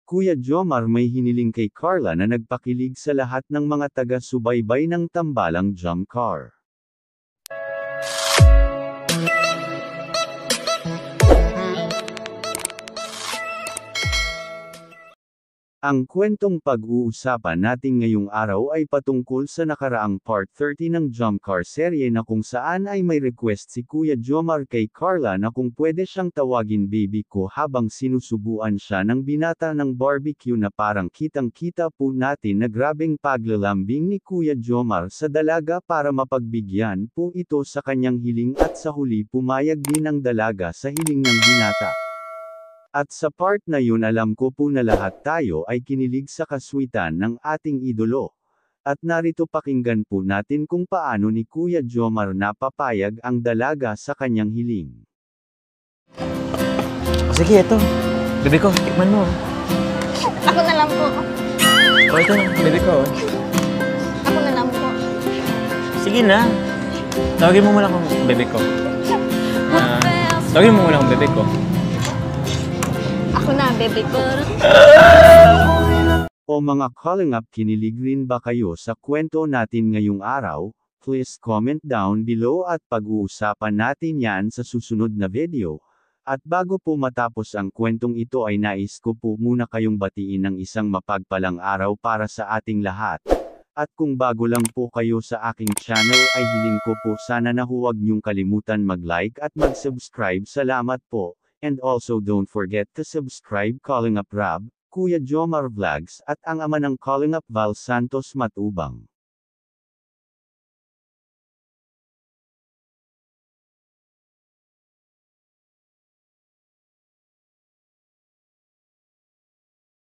Kuya Jomar may hiniling kay Carla na nagpakilig sa lahat ng mga taga-subaybay ng tambalang Jomcar. Ang kwentong pag-uusapan natin ngayong araw ay patungkol sa nakaraang Part 30 ng Jomcar serye na kung saan ay may request si Kuya Jomar kay Carla na kung pwede siyang tawagin baby ko habang sinusubuan siya ng binata ng barbecue na parang kitang-kita po natin na grabeng paglalambing ni Kuya Jomar sa dalaga para mapagbigyan po ito sa kanyang hiling at sa huli pumayag din ang dalaga sa hiling ng binata. At sa part na yun alam ko po na lahat tayo ay kinilig sa kaswitan ng ating idolo. At narito pakinggan po natin kung paano ni Kuya Jomar napapayag ang dalaga sa kanyang hiling. Sige, ito. Bebe ko, tikman mo. Ako na lang po. O, ito na, bebe ko. Ako na lang po. Sige na. Tawagin mo muna akong bebe ko. Tawagin mo muna akong bebe ko. Ako na, bebe ko. O mga calling up, kinilig rin ba kayo sa kwento natin ngayong araw? Please comment down below at pag-uusapan natin yan sa susunod na video. At bago po matapos ang kwentong ito ay nais ko po muna kayong batiin ng isang mapagpalang araw para sa ating lahat. At kung bago lang po kayo sa aking channel ay hiling ko po sana na huwag niyong kalimutan mag-like at mag-subscribe. Salamat po. And also don't forget to subscribe Calling Up Rob, Kuya Jomar Vlogs at ang ama ng Calling Up Val Santos Matubang.